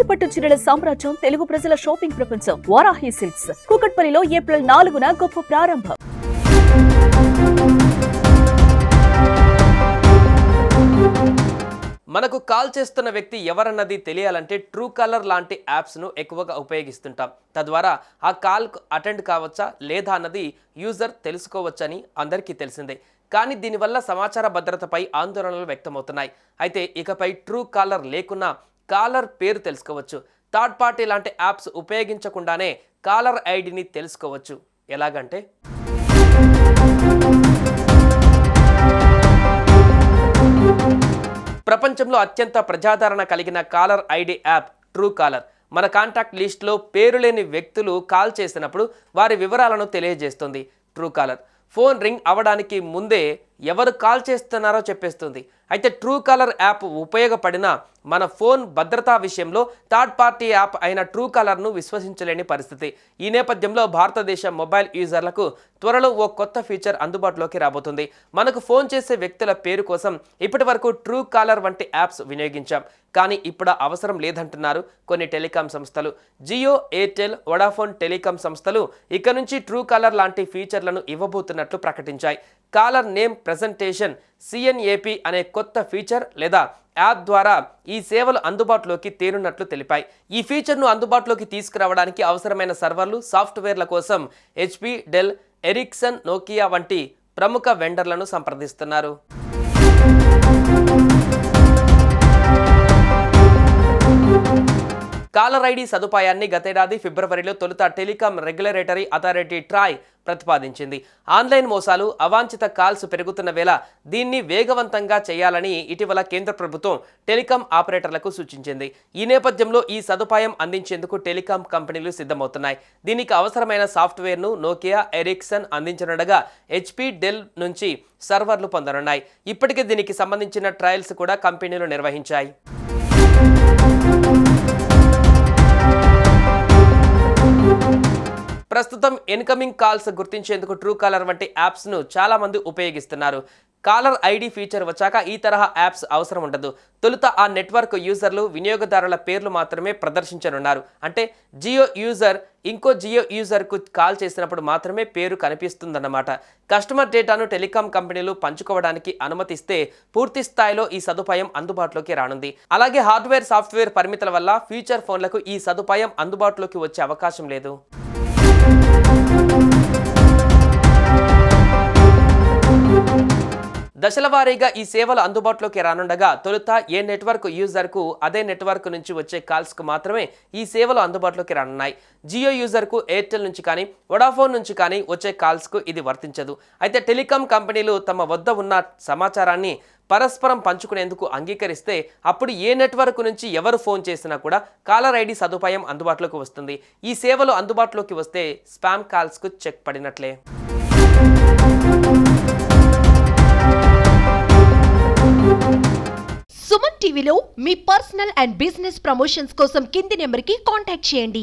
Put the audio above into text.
కంచిపట్టు చీరల సామ్రాజ్యం తెలుగు ప్రజల షాపింగ్ ప్రపంచం వారాహి సిల్క్స్ కూకట్పల్లిలో ఏప్రిల్ 4న గొప్ప ప్రారంభం. మనకు కాల్ చేస్తున్న వ్యక్తి ఎవరన్నది తెలియాలంటే ట్రూ కాలర్ లాంటి యాప్స్ను ఎక్కువగా ఉపయోగిస్తుంటాం. తద్వారా ఆ కాల్ అటెండ్ కావచ్చా లేదా అన్నది యూజర్ తెలుసుకోవచ్చని అందరికీ తెలిసిందే. కానీ దీనివల్ల సమాచార భద్రతపై ఆందోళనలు వ్యక్తమవుతున్నాయి. అయితే ఇకపై ట్రూ కాలర్ లేకున్నా కాలర్ పేరు తెలుసుకోవచ్చు. థర్డ్ పార్టీ లాంటి యాప్స్ ఉపయోగించకుండానే కాలర్ ఐడిని తెలుసుకోవచ్చు. ఎలాగంటే ప్రపంచంలో అత్యంత ప్రజాదరణ కలిగిన caller ID app Truecaller మన కాంటాక్ట్ లిస్ట్లో పేరు లేని వ్యక్తులు కాల్ చేసినప్పుడు వారి వివరాలను తెలియజేస్తుంది. ట్రూ కాలర్ ఫోన్ రింగ్ అవ్వడానికి ముందే ఎవరు కాల్ చేస్తున్నారో చెప్పేస్తుంది. అయితే ట్రూ కాలర్ యాప్ ఉపయోగపడిన మన ఫోన్ భద్రతా విషయంలో థర్డ్ పార్టీ యాప్ అయిన ట్రూ కాలర్ను విశ్వసించలేని పరిస్థితి. ఈ నేపథ్యంలో భారతదేశ మొబైల్ యూజర్లకు త్వరలో ఓ కొత్త ఫీచర్ అందుబాటులోకి రాబోతుంది. మనకు ఫోన్ చేసే వ్యక్తుల పేరు కోసం ఇప్పటి వరకు ట్రూ కాలర్ వంటి యాప్స్ వినియోగించాం. కానీ ఇప్పుడు అవసరం లేదంటున్నారు కొన్ని టెలికాం సంస్థలు. జియో, ఎయిర్టెల్, వొడాఫోన్ టెలికాం సంస్థలు ఇక నుంచి ట్రూ కాలర్ లాంటి ఫీచర్లను ఇవ్వబోతున్నట్లు ప్రకటించాయి. కాలర్ నేమ్ ప్రెజెంటేషన్ CNAP అనే కొత్త ఫీచర్ లేదా యాప్ ద్వారా ఈ సేవలు అందుబాటులోకి తేనున్నట్లు తెలిపాయి. ఈ ఫీచర్ను అందుబాటులోకి తీసుకురావడానికి అవసరమైన సర్వర్లు, సాఫ్ట్వేర్ల కోసం HP, డెల్, ఎరిక్సన్, నోకియా వంటి ప్రముఖ వెండర్లను సంప్రదిస్తున్నారు. కాలర్ ఐడి సదుపాయాన్ని గతేడాది ఫిబ్రవరిలో తొలుత టెలికాం రెగ్యులేటరీ అథారిటీ ట్రాయ్ ప్రతిపాదించింది. ఆన్లైన్ మోసాలు, అవాంఛిత కాల్స్ పెరుగుతున్న వేళ దీన్ని వేగవంతంగా చేయాలని ఇటీవల కేంద్ర ప్రభుత్వం టెలికాం ఆపరేటర్లకు సూచించింది. ఈ నేపథ్యంలో ఈ సదుపాయం అందించేందుకు టెలికాం కంపెనీలు సిద్ధమవుతున్నాయి. దీనికి అవసరమైన సాఫ్ట్వేర్ను నోకియా, ఎరిక్సన్ అందించనుండగా HP, డెల్ నుంచి సర్వర్లు పొందనున్నాయి. ఇప్పటికే దీనికి సంబంధించిన ట్రయల్స్ కూడా కంపెనీలు నిర్వహించాయి. ప్రస్తుతం ఇన్కమింగ్ కాల్స్ గుర్తించేందుకు ట్రూ కాలర్ వంటి యాప్స్ను చాలామంది ఉపయోగిస్తున్నారు. కాలర్ ఐడి ఫీచర్ వచ్చాక ఈ తరహా యాప్స్ అవసరం ఉండదు. తొలుత ఆ నెట్వర్క్ యూజర్లు, వినియోగదారుల పేర్లు మాత్రమే ప్రదర్శించనున్నారు. అంటే జియో యూజర్ ఇంకో జియో యూజర్కు కాల్ చేసినప్పుడు మాత్రమే పేరు కనిపిస్తుందన్నమాట. కస్టమర్ డేటాను టెలికాం కంపెనీలు పంచుకోవడానికి అనుమతిస్తే పూర్తి స్థాయిలో ఈ సదుపాయం అందుబాటులోకి రానుంది. అలాగే హార్డ్వేర్, సాఫ్ట్వేర్ పరిమితుల వల్ల ఫ్యూచర్ ఫోన్లకు ఈ సదుపాయం అందుబాటులోకి వచ్చే అవకాశం లేదు. దశల వారీగా ఈ సేవలు అందుబాటులోకి రానుండగా తొలుత ఏ నెట్వర్క్ యూజర్కు అదే నెట్వర్క్ నుంచి వచ్చే కాల్స్కు మాత్రమే ఈ సేవలు అందుబాటులోకి రానున్నాయి. జియో యూజర్కు ఎయిర్టెల్ నుంచి కానీ, వొడాఫోన్ నుంచి కానీ వచ్చే కాల్స్కు ఇది వర్తించదు. అయితే టెలికాం కంపెనీలు తమ వద్ద ఉన్న సమాచారాన్ని పరస్పరం పంచుకునేందుకు అంగీకరిస్తే అప్పుడు ఏ నెట్వర్క్ నుంచి ఎవరు ఫోన్ చేసినా కూడా కాలర్ ఐడి సదుపాయం అందుబాటులోకి వస్తుంది. ఈ సేవలు అందుబాటులోకి వస్తే స్పామ్ కాల్స్కు చెక్ పడినట్లే. సుమన్ టీవీలో మీ పర్సనల్ అండ్ బిజినెస్ ప్రమోషన్స్ కోసం కింది నెంబర్కి కాంటాక్ట్ చేయండి.